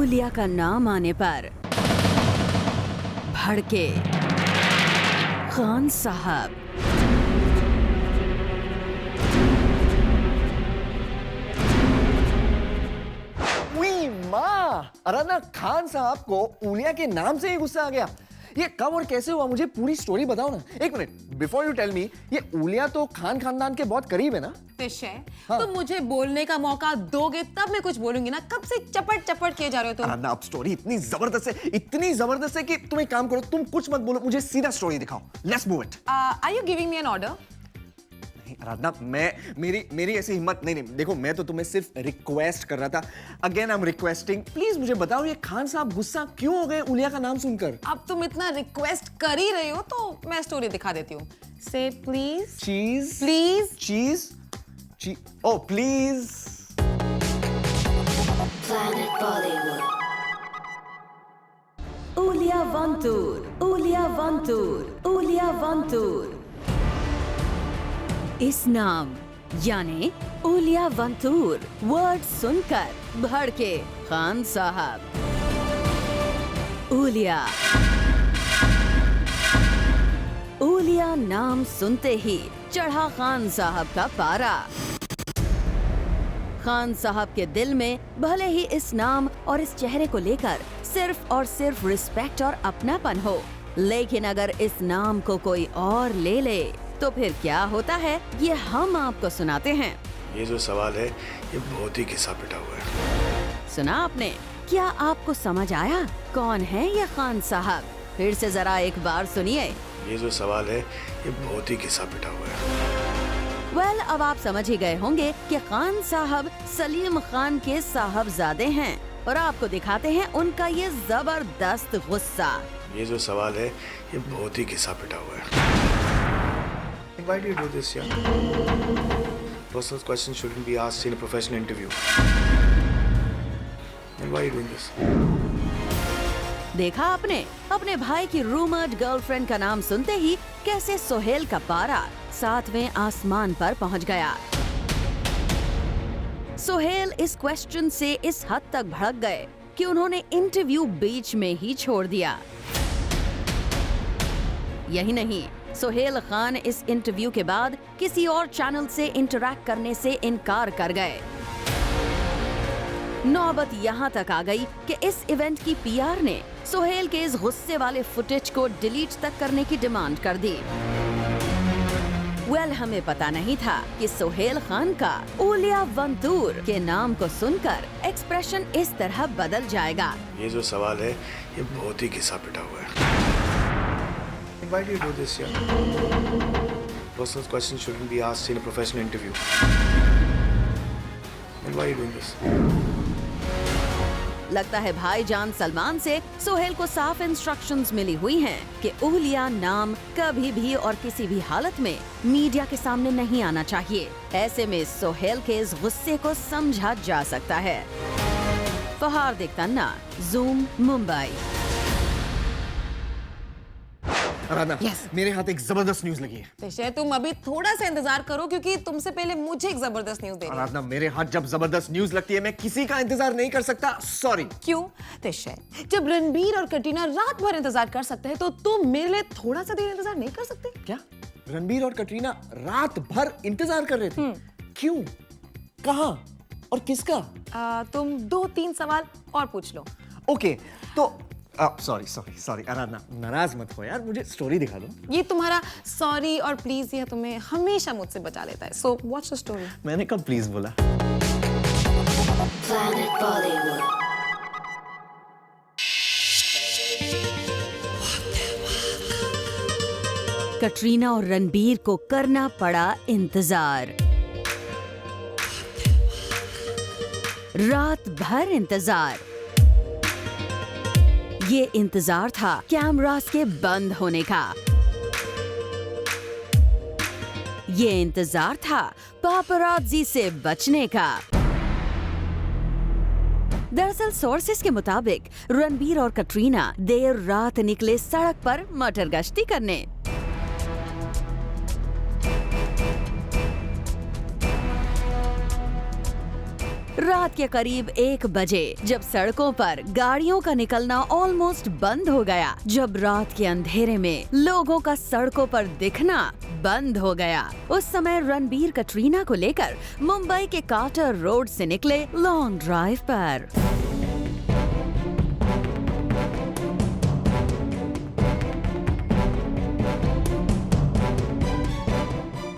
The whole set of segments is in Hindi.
ओलिया का नाम आने पर भड़के खान साहब। अराना, खान साहब को ओलिया के नाम से ही गुस्सा आ गया। ये कब और कैसे हुआ, मुझे पूरी स्टोरी बताओ ना। एक minute, before you tell me, ये ओलिया तो खान खानदान के बहुत करीब है ना? हाँ। तो मुझे बोलने का मौका दोगे तब मैं कुछ बोलूंगी ना। कब से चपट चपट किए जा रहे हो तुम? अराना, अब स्टोरी इतनी जबरदस्त है कि तुम एक काम करो, तुम कुछ मत बोलो, मुझे सीधा स्टोरी दिखाओ। Let's move it. Are you giving me an order? Aradhana, मेरी ऐसी हिम्मत नहीं। देखो, मैं तो तुम्हें सिर्फ रिक्वेस्ट कर रहा था। Again I am requesting, please मुझे बताओ ये खान साहब गुस्सा क्यों हो गए ओलिया का नाम सुनकर? अब तुम इतना रिक्वेस्ट कर ही रहे हो तो मैं स्टोरी दिखा देती हूँ। से प्लीज चीज, प्लीज चीज, ओ प्लीज। ओलिया वंतूर, ओलिया वंतूर, ओलिया वंतूर। इस नाम यानी ओलिया वंतूर वर्ड सुनकर भड़के खान साहब। ओलिया नाम सुनते ही चढ़ा खान साहब का पारा। खान साहब के दिल में भले ही इस नाम और इस चेहरे को लेकर सिर्फ और सिर्फ रिस्पेक्ट और अपनापन हो, लेकिन अगर इस नाम को कोई और ले ले तो फिर क्या होता है, ये हम आपको सुनाते हैं। ये जो सवाल है ये बहुत ही घिसा पिटा हुआ है। सुना आपने? क्या आपको समझ आया कौन है ये खान साहब? फिर से जरा एक बार सुनिए। ये जो सवाल है ये बहुत ही घिसा पिटा हुआ है। वेल, अब आप समझ ही गए होंगे कि खान साहब सलीम खान के साहबजादे हैं और आपको दिखाते हैं उनका ये जबरदस्त गुस्सा। ये जो सवाल है ये बहुत ही घिसा पिटा हुआ है। Why do you do this, yeah? Personal questions shouldn't be asked in a professional interview. And why are you doing this? देखा आपने? अपने भाई की रूमर्ड गर्लफ्रेंड का नाम सुनते ही कैसे सोहेल का पारा 7वें आसमान पर पहुंच गया। सोहेल इस क्वेश्चन से इस हद तक भड़क गए कि उन्होंने इंटरव्यू बीच में ही छोड़ दिया। यही नहीं, सोहेल खान इस इंटरव्यू के बाद किसी और चैनल से इंटरैक्ट करने से इनकार कर गए। नौबत यहाँ तक आ गई कि इस इवेंट की पीआर ने सोहेल के इस गुस्से वाले फुटेज को डिलीट तक करने की डिमांड कर दी। वेल, हमें पता नहीं था कि सोहेल खान का ओलिया वंतूर के नाम को सुनकर एक्सप्रेशन इस तरह बदल जाएगा। ये जो सवाल है ये बहुत ही घिसा पिटा हुआ है। Why do you do this, yeah? Personal questions shouldn't be asked in a professional interview. And why are you doing this? लगता है भाईजान सलमान से सोहेल को साफ इंस्ट्रक्शंस मिली हुई हैं कि ओलिया नाम कभी भी और किसी भी हालत में मीडिया के सामने नहीं आना चाहिए। ऐसे में सोहेल के इस गुस्से को समझा जा सकता है। फहार तन्ना, जूम, मुंबई। अराना, मेरे हाथ एक जबरदस्त न्यूज लगी है। तिशे, तुम अभी थोड़ा सा इंतजार करो क्योंकि तुमसे पहले मुझे एक जबरदस्त न्यूज देनी है। अराना, मेरे हाथ जब जबरदस्त न्यूज लगती है मैं किसी का इंतजार नहीं कर सकता। सॉरी। क्यों? तिशे, जब रणबीर और कटरीना रात भर इंतजार कर सकते हैं तो तुम मेरे लिए थोड़ा सा देर इंतजार नहीं कर सकते? क्या रणबीर और कटरीना रात भर इंतजार कर रहे थे? क्यों, कहाँ और किसका? तुम 2-3 सवाल और पूछ लो। ओके, तो सॉरी आराधना, नाराज मत हो यार, मुझे स्टोरी दिखा दो। ये तुम्हारा सॉरी और प्लीज ये तुम्हें हमेशा मुझसे बचा लेता है। So watch the story. मैंने कब प्लीज बोला? कटरीना और रणबीर को करना पड़ा इंतजार। रात भर इंतजार। ये इंतजार था कैमरास के बंद होने का। ये इंतजार था पापराज़ी से बचने का। दरअसल सोर्सेस के मुताबिक रणबीर और कटरीना देर रात निकले सड़क पर मटर गश्ती करने। रात के करीब 1 बजे, जब सड़कों पर गाड़ियों का निकलना ऑलमोस्ट बंद हो गया, जब रात के अंधेरे में लोगों का सड़कों पर दिखना बंद हो गया, उस समय रणबीर कटरीना को लेकर मुंबई के कार्टर रोड से निकले लॉन्ग ड्राइव पर।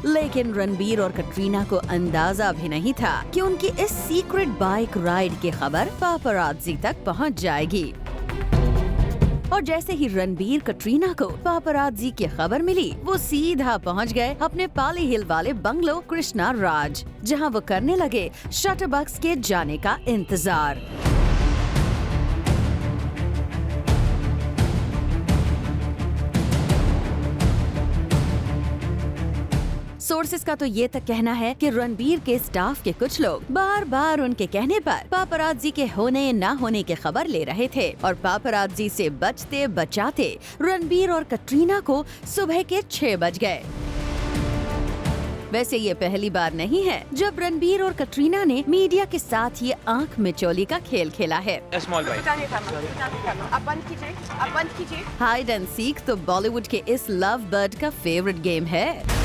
लेकिन रणबीर और कटरीना को अंदाजा भी नहीं था कि उनकी इस सीक्रेट बाइक राइड की खबर पापरात्जी तक पहुंच जाएगी। और जैसे ही रणबीर कटरीना को पापरात्जी की खबर मिली, वो सीधा पहुंच गए अपने पाली हिल वाले बंगलो कृष्णा राज, जहां वो करने लगे शटरबक्स के जाने का इंतजार। सोर्सेस का तो ये तक कहना है कि रणबीर के स्टाफ के कुछ लोग बार बार उनके कहने पर पापरात्जी के होने न होने की खबर ले रहे थे और पापरात्जी से बचते बचाते रणबीर और कटरीना को सुबह के 6 बज गए। वैसे ये पहली बार नहीं है जब रणबीर और कटरीना ने मीडिया के साथ ये आंख मिचौली का खेल खेला है। हाइड एंड सीक तो बॉलीवुड के इस लव बर्ड का फेवरेट गेम है।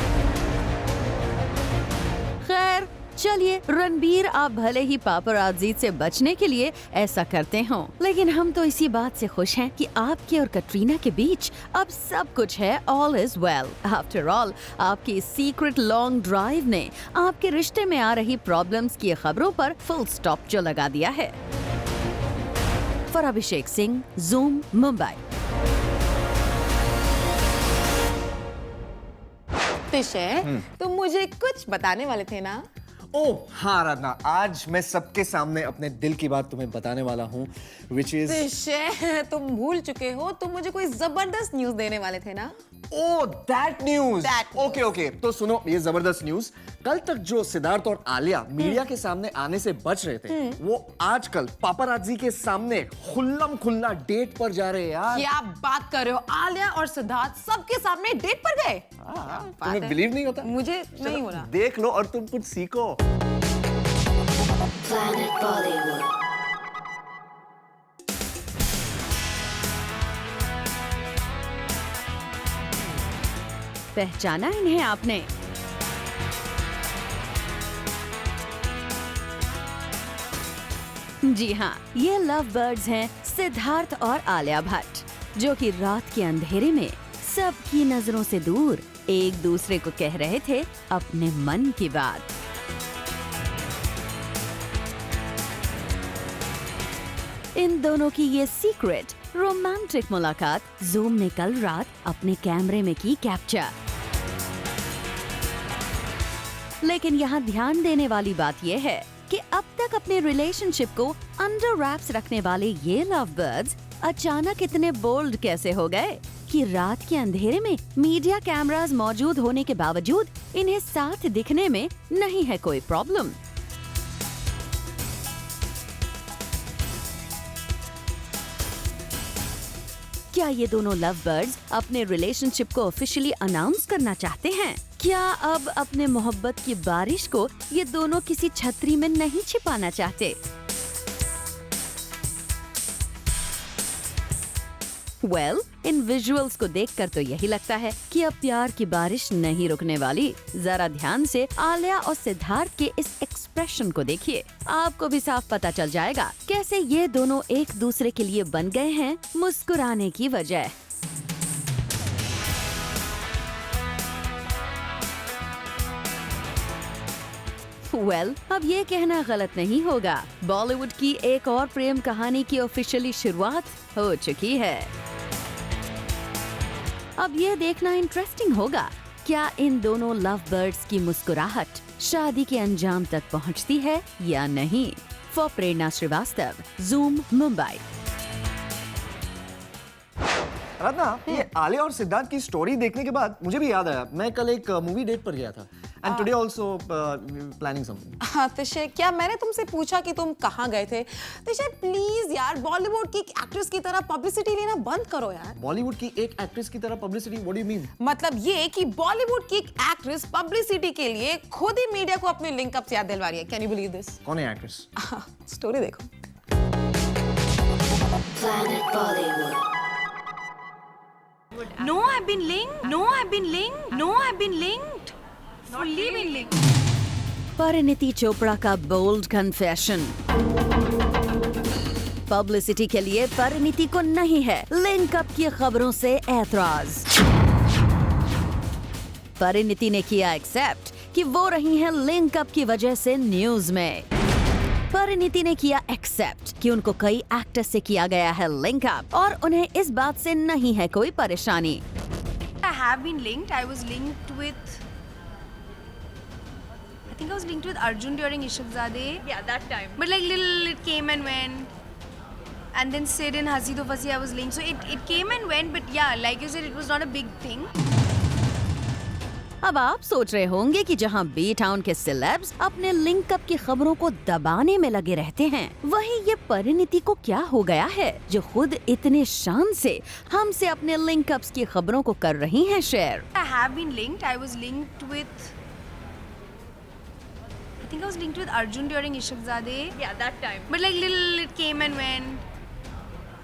खैर चलिए, रणबीर आप भले ही पापरात्जी से बचने के लिए ऐसा करते हो, लेकिन हम तो इसी बात से खुश हैं कि आपके और कटरीना के बीच अब सब कुछ है, all is well. After all, आपकी सीक्रेट लॉन्ग ड्राइव ने आपके रिश्ते में आ रही प्रॉब्लम्स की खबरों पर फुल स्टॉप जो लगा दिया है। For Abhishek Singh, zoom, Mumbai. तुम मुझे कुछ बताने वाले थे ना? ओह हाँ आराधना, आज मैं सबके सामने अपने दिल की बात तुम्हें बताने वाला हूँ, which is... तुम भूल चुके हो, तुम मुझे कोई जबरदस्त न्यूज देने वाले थे ना? Oh that news. That news. Okay तो सुनो ये जबरदस्त न्यूज। कल तक जो सिद्धार्थ और आलिया मीडिया के सामने आने से बच रहे थे, वो आजकल पापरात्जी के सामने खुल्लम खुल्ला डेट पर जा रहे हैं यार। क्या बात कर रहे हो? आलिया और सिद्धार्थ सबके सामने डेट पर गए? तुम्हें बिलीव नहीं होता? मुझे नहीं हो रहा। देख लो और तुम कुछ सीखो। Planet Bollywood. पहचाना इन्हें आपने? जी हाँ, ये लव बर्ड्स हैं सिद्धार्थ और आलिया भट्ट, जो कि रात के अंधेरे में सबकी नजरों से दूर एक दूसरे को कह रहे थे अपने मन की बात। इन दोनों की ये सीक्रेट रोमांटिक मुलाकात ज़ूम ने कल रात अपने कैमरे में की कैप्चर। लेकिन यहाँ ध्यान देने वाली बात यह है कि अब तक अपने रिलेशनशिप को अंडर रैप्स रखने वाले ये लव बर्ड्स अचानक इतने बोल्ड कैसे हो गए कि रात के अंधेरे में मीडिया कैमरास मौजूद होने के बावजूद इन्हें साथ दिखने में नहीं है कोई प्रॉब्लम। क्या ये दोनों लव बर्ड्स अपने रिलेशनशिप को ऑफिशियली अनाउंस करना चाहते हैं? क्या अब अपने मोहब्बत की बारिश को ये दोनों किसी छतरी में नहीं छिपाना चाहते? वेल, इन विजुअल्स को देखकर तो यही लगता है कि अब प्यार की बारिश नहीं रुकने वाली। जरा ध्यान से आलिया और सिद्धार्थ के इस एक्सप्रेशन को देखिए, आपको भी साफ पता चल जाएगा कैसे ये दोनों एक दूसरे के लिए बन गए हैं मुस्कुराने की वजह। वेल, अब ये कहना गलत नहीं होगा, बॉलीवुड की एक और प्रेम कहानी की ऑफिशियली शुरुआत हो चुकी है। अब ये देखना इंटरेस्टिंग होगा, क्या इन दोनों लव बर्ड्स की मुस्कुराहट शादी के अंजाम तक पहुंचती है या नहीं। For Prerna Srivastava, zoom, Mumbai. आराधना, ये आलिया और सिद्धार्थ की स्टोरी देखने के बाद मुझे भी याद आया, मैं कल एक मूवी डेट पर गया था and today also planning something. हाँ तिशे, क्या मैंने तुमसे पूछा कि तुम कहाँ गए थे? तिशे प्लीज यार, बॉलीवुड की एक एक्ट्रेस की तरह पब्लिसिटी लेना बंद करो यार। बॉलीवुड की एक एक्ट्रेस की तरह publicity, what do you mean? मतलब ये कि बॉलीवुड की एक एक्ट्रेस पब्लिसिटी के लिए खुद ही मीडिया को अपने लिंक अप याद दिलवा रही है। Can you believe this? कौन है एक्ट्रेस? स्टोरी देखो। Planet Bollywood. No, I've been linked. No, I've been linked. No, I've been linked. Fully been linked. Parineeti Chopra का बोल्ड कन्फेशन। पब्लिसिटी के लिए परिणीति को नहीं है लिंकअप की खबरों से ऐतराज। परिणीति ने किया एक्सेप्ट कि वो रही हैं लिंकअप की वजह से न्यूज में। परिणीति ने किया एक्सेप्ट कि उनको कई एक्टर्स से किया गया है लिंकअप और उन्हें इस बात से नहीं है कोई परेशानी। I have been linked. I was linked with. I think I was linked with Arjun during Ishaqzade. Yeah, that time. But like little, it came and went. And then Sid and Hasi To Fasi, I was linked. So it came and went. But yeah, like you said, it was not a big thing. अब आप सोच रहे होंगे कि जहां बी टाउन के सेलेब्स अपने लिंकअप की खबरों को दबाने में लगे रहते हैं, वहीं ये परिणीति को क्या हो गया है जो खुद इतने शान से हमसे अपने लिंकअप्स की खबरों को कर रही हैं share. I have been linked. I was linked with. I think I was linked with Arjun during Ishaqzade. Yeah, that time. But like little, it came and went.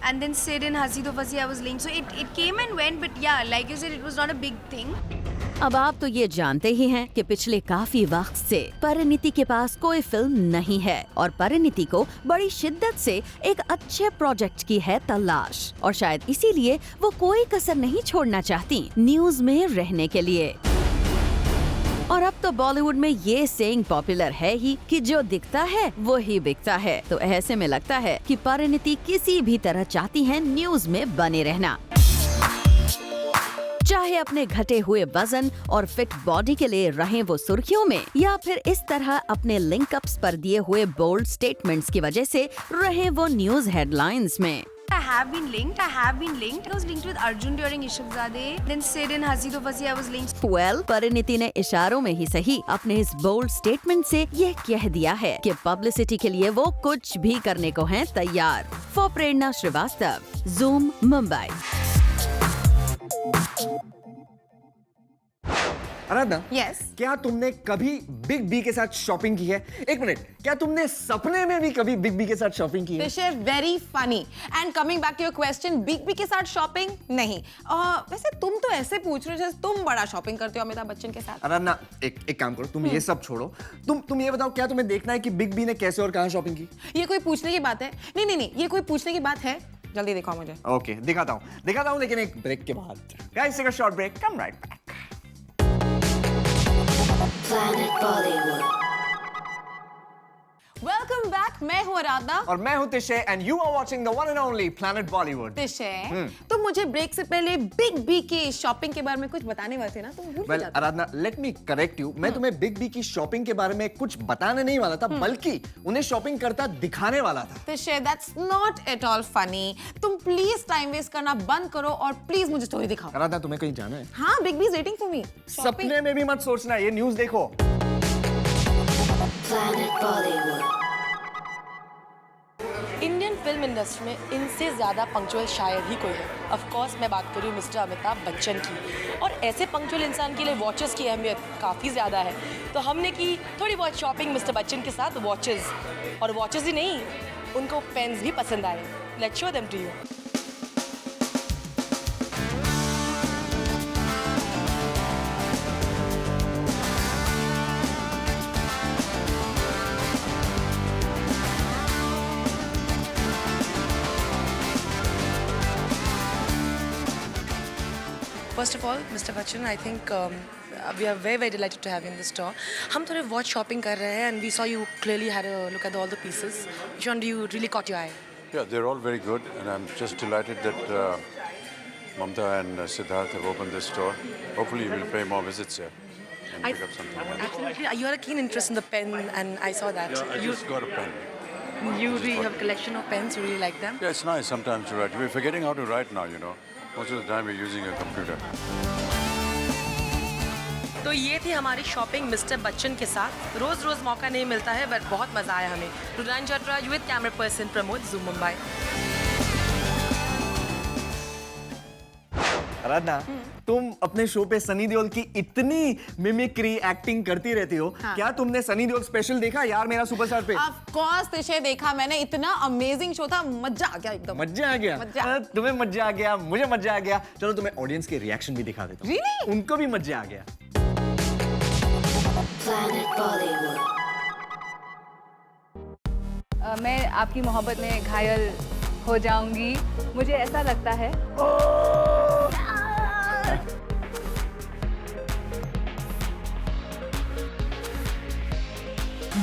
And then Sid and Hasi To Fasi, I was linked. So it came and went. But yeah, like you said, it was not a big thing. अब आप तो ये जानते ही हैं कि पिछले काफी वक्त से परिणीति के पास कोई फिल्म नहीं है और परिणीति को बड़ी शिद्दत से एक अच्छे प्रोजेक्ट की है तलाश और शायद इसीलिए वो कोई कसर नहीं छोड़ना चाहती न्यूज में रहने के लिए। और अब तो बॉलीवुड में ये सेइंग पॉपुलर है ही कि जो दिखता है वो ही बिकता है, तो ऐसे में लगता है कि परिणीति किसी भी तरह चाहती है न्यूज में बने रहना, चाहे अपने घटे हुए वजन और फिट बॉडी के लिए रहें वो सुर्खियों में या फिर इस तरह अपने लिंकअप्स पर दिए हुए बोल्ड स्टेटमेंट्स की वजह से रहें वो न्यूज हेडलाइंस में। I have been linked. I have been linked. I was linked with Arjun during Ishaqzade. Then Sid and Hasi To Fasi, I was linked. Well, Parineeti ने इशारों में ही सही अपने इस बोल्ड स्टेटमेंट से ये कह दिया है कि पब्लिसिटी के लिए वो कुछ भी करने को हैं तैयार। For Prerna Srivastava, Zoom, Mumbai. Aradhana, Yes. क्या तुमने कभी बिग बी के साथ शॉपिंग की है? एक मिनट, क्या तुमने सपने में भी कभी बिग बी के साथ शॉपिंग की है? Tishe, very funny. And coming back to your question, big B के साथ शॉपिंग नहीं। वैसे तुम तो ऐसे पूछ रहे हो जैसे तुम बड़ा शॉपिंग करते हो अमिताभ बच्चन के साथ। आराधना, एक काम करो, तुम ये सब छोड़ो, तुम ये बताओ, क्या तुम्हें देखना है कि बिग बी ने कैसे और कहाँ शॉपिंग की? ये कोई पूछने की बात है? नहीं, ये कोई पूछने की बात है? जल्दी दिखाओ मुझे। ओके, दिखाता हूँ लेकिन एक ब्रेक के बाद। Guys, take a short break, come right back. Planet Bollywood. Welcome back, मैं हूँ आराधना और मैं हूँ Tishe and you are watching the one and only Planet Bollywood. Tishe, तुम मुझे ब्रेक से पहले बिग बी की शॉपिंग के बारे में कुछ बताने वाले थे ना, तुम भूल वेल जाते। आराधना, लेट मी करेक्ट यू, मैं तुम्हें बिग बी की शॉपिंग के बारे में कुछ बताने नहीं वाला था, बल्कि उन्हें शॉपिंग करता दिखाने वाला था। Tishe, that's not at all funny. तुम प्लीज टाइम वेस्ट करना बंद करो और प्लीज मुझे स्टोरी दिखाओ। आराधना, तुम्हें कहीं जाना है? हाँ, big B is waiting for me. सपने में भी मत सोचना, ये न्यूज़ देखो। Planet Bollywood. Indian film industry में इनसे ज़्यादा पंक्चुअल शायद ही कोई है। ऑफ कोर्स मैं बात कर रही हूँ मिस्टर अमिताभ बच्चन की, और ऐसे पंक्चुअल इंसान के लिए वॉचेस की अहमियत काफ़ी ज़्यादा है। तो हमने की थोड़ी बहुत शॉपिंग मिस्टर बच्चन के साथ वॉचेस, और वॉचेस ही नहीं, उनको पेन्स भी पसंद आए। Let's show them to you. First of all, Mr. Bachchan, I think we are very, very delighted to have you in the store. हम थोड़े watch shopping कर रहे हैं, and we saw you clearly had a look at all the pieces. Which one do you really caught your eye? Yeah, they're all very good, and I'm just delighted that Mamta and Siddharth have opened this store. Hopefully, we'll pay more visits here and pick up something. Absolutely. You had a keen interest in the pen, and I saw that. Yeah, I just got a pen. You really have a collection of pens. You really like them. Yeah, it's nice sometimes to write. We're forgetting how to write now, you know. Most of the time we're using a computer. तो ये थी हमारी शॉपिंग मिस्टर बच्चन के साथ। रोज रोज मौका नहीं मिलता है, बट बहुत मजा आया हमें। Rudran Jatraj with camera person Pramod, zoom Mumbai. Aradhana, तुम अपने शो पे सनी देओल की इतनी मिमिक्री एक्टिंग करती रहती हो, क्या तुमने सनी देओल स्पेशल देखा यार मेरा सुपरस्टार पे? ऑफ कोर्स तिशे देखा मैंने, इतना अमेजिंग शो था, मजा आ गया एकदम। मजा आ गया? मजा। तुम्हें मजा आ गया, मुझे मजा आ गया। चलो तुम्हें ऑडियंस के रिएक्शन भी दिखा देता हूँ। Really? उनको भी मजा आ गया। Planet Bollywood. मैं आपकी मोहब्बत में घायल हो जाऊंगी, मुझे ऐसा लगता है।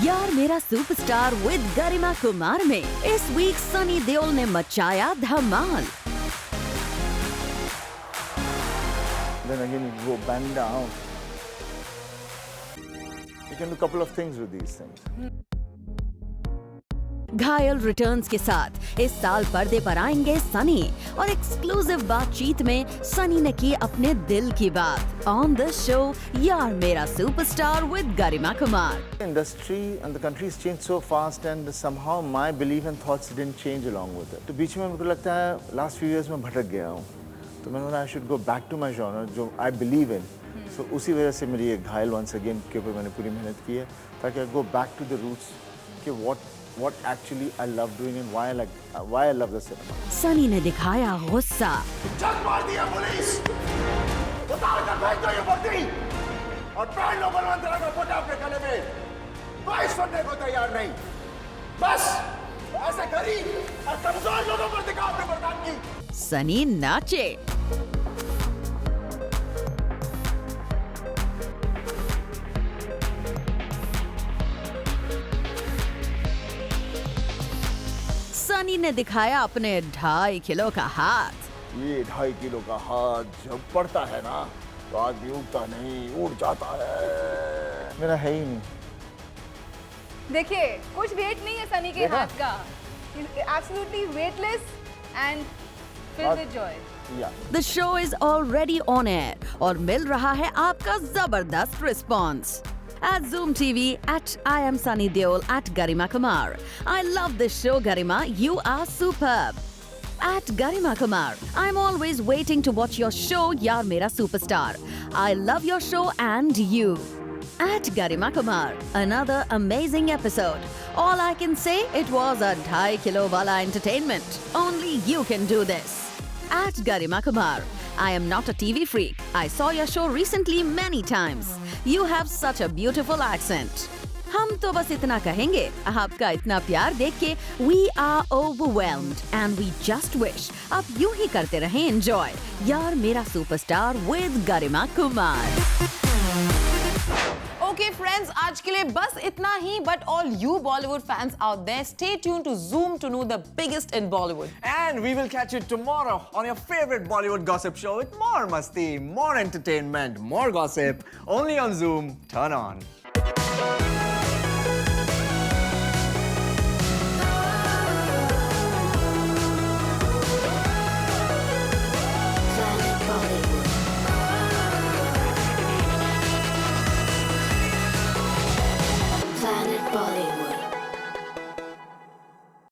यार मेरा सुपरस्टार विद गरिमा कुमार में इस वीक सनी देओल ने मचाया धमाल। Then again, you go bend down. You can do a couple of things with these things. घायल रिटर्न्स के साथ इस साल पर्दे पर आएंगे सनी और एक्सक्लूसिव बातचीत में सनी ने की अपने दिल की बात ऑन द शो यार मेरा superstar with Garima Kumar. The industry and the country has changed so fast, and somehow my belief and thoughts didn't change along with it. तो बीच में मेरे को लगता है last few years में भटक गया हूँ, तो मैंने बोला I should go back to my genre जो I believe in. So उसी वजह से मेरी ये घायल once again के ऊपर मैंने पूरी मेहनत की है ताकि I go back to the roots कि what actually I love doing and why I love the cinema. Sunny ने दिखाया गुस्सा, जग मार दिया पुलिस, उतार कर फेंक दो ये वर्दी और पहन लो बलवंतरा का फोटा अपने गले में। कोई सुनने को तैयार नहीं, बस ऐसे गरीब और कमजोर लोगों पर दिखाओ अपने मर्दानगी। सनी नाचे, सनी ने दिखाया अपने 2.5 किलो का हाथ। ये 2.5 किलो का हाथ जब पड़ता है ना तो आदमी उठता नहीं, उड़ जाता है। मेरा है ही नहीं। देखिए कुछ वेट नहीं है सनी के हाथ का, absolutely weightless and filled with Joy. The show is already on air और मिल रहा है आपका जबरदस्त response. At Zoom TV, at I am Sunny Deol, at Garima Kumar. I love this show, Garima. You are superb. At Garima Kumar, I'm always waiting to watch your show, Yaar Mera Superstar. I love your show and you. At Garima Kumar, another amazing episode. All I can say, it was a 2.5 kilo wala entertainment. Only you can do this. At Garima Kumar, I am not a TV freak. I saw your show recently many times. You have such a beautiful accent. हम तो बस इतना कहेंगे, आपका इतना प्यार देख के we are overwhelmed and we just wish आप यूं ही करते रहें enjoy यार मेरा superstar with Garima Kumar. Okay friends, आज के लिए बस इतना ही, but all you Bollywood fans out there, stay tuned to Zoom to know the biggest in Bollywood. And we will catch you tomorrow on your favorite Bollywood gossip show with more masti, more entertainment, more gossip, only on Zoom. Turn on.